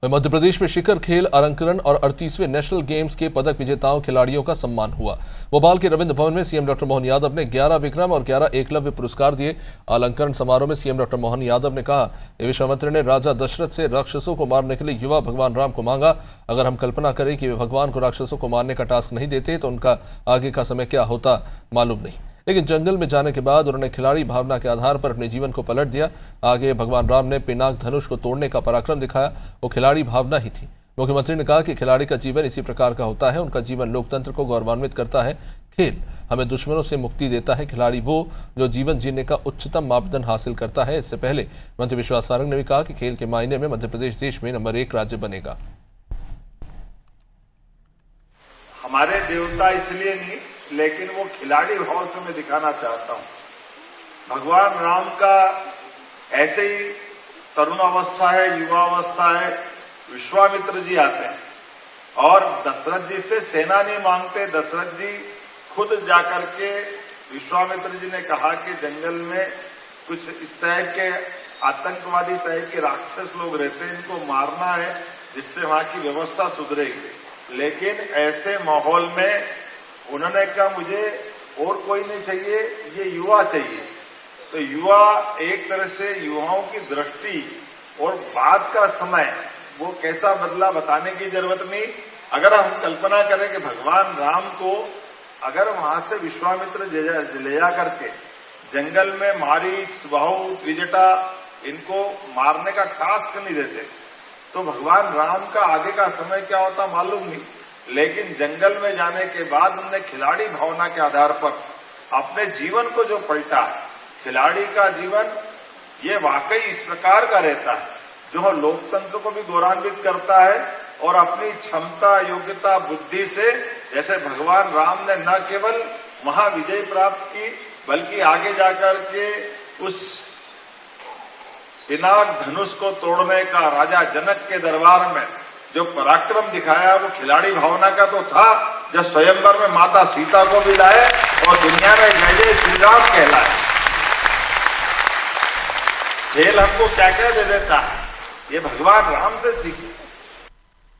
मध्य प्रदेश में शिखर खेल अलंकरण और 38वें नेशनल गेम्स के पदक विजेताओं खिलाड़ियों का सम्मान हुआ। भोपाल के रविंद्र भवन में सीएम डॉक्टर मोहन यादव ने 11 विक्रम और 11 एकलव्य पुरस्कार दिए। अलंकरण समारोह में सीएम डॉक्टर मोहन यादव ने कहा कि विश्वामित्र ने राजा दशरथ से राक्षसों को मारने के लिए युवा भगवान राम को मांगा। अगर हम कल्पना करें कि वे भगवान को राक्षसों को मारने का टास्क नहीं देते तो उनका आगे का समय क्या होता मालूम नहीं, लेकिन जंगल में जाने के बाद उन्होंने खिलाड़ी भावना के आधार पर अपने जीवन को पलट दिया। आगे भगवान राम ने पिनाक धनुष को तोड़ने का पराक्रम दिखाया, वो खिलाड़ी भावना ही थी। मुख्यमंत्री ने कहा कि खिलाड़ी का जीवन इसी प्रकार का होता है, उनका जीवन लोकतंत्र को गौरवान्वित करता है। खेल हमें दुश्मनों से मुक्ति देता है। खिलाड़ी वो जो जीवन जीने का उच्चतम मापदंड हासिल करता है। इससे पहले मंत्री विश्वास सारंग ने भी कहा कि खेल के मायने में मध्य प्रदेश देश में नंबर 1 राज्य बनेगा। हमारे देवता इसलिए नहीं, लेकिन वो खिलाड़ी भाव से मैं दिखाना चाहता हूं। भगवान राम का ऐसे ही तरुण अवस्था है, युवा अवस्था है, विश्वामित्र जी आते हैं और दशरथ जी से सेना नहीं मांगते। दशरथ जी खुद जाकर के विश्वामित्र जी ने कहा कि जंगल में कुछ इस टाइप के आतंकवादी टाइप के राक्षस लोग रहते हैं, इनको मारना है जिससे वहां की व्यवस्था सुधरेगी। लेकिन ऐसे माहौल में उन्होंने कहा मुझे और कोई नहीं चाहिए, ये युवा चाहिए। तो युवा एक तरह से युवाओं की दृष्टि और बाद का समय वो कैसा बदला बताने की जरूरत नहीं। अगर हम कल्पना करें कि भगवान राम को अगर वहां से विश्वामित्र ले जा करके जंगल में मारीच, बाहु, त्रिजटा इनको मारने का टास्क नहीं देते तो भगवान राम का आगे का समय क्या होता मालूम नहीं। लेकिन जंगल में जाने के बाद उन्होंने खिलाड़ी भावना के आधार पर अपने जीवन को जो पलटा है। खिलाड़ी का जीवन ये वाकई इस प्रकार का रहता है जो लोकतंत्र को भी गौरवान्वित करता है और अपनी क्षमता, योग्यता, बुद्धि से जैसे भगवान राम ने न केवल महाविजय प्राप्त की बल्कि आगे जाकर के उस पिनाक धनुष को तोड़ने का राजा जनक के दरबार में जो पराक्रम दिखाया वो खिलाड़ी भावना का तो था, जब स्वयंवर में माता सीता को भी लाए और दुनिया में जय जय श्री राम कहलाए। खेल हमको क्या क्या दे देता है, ये भगवान राम से सीखे।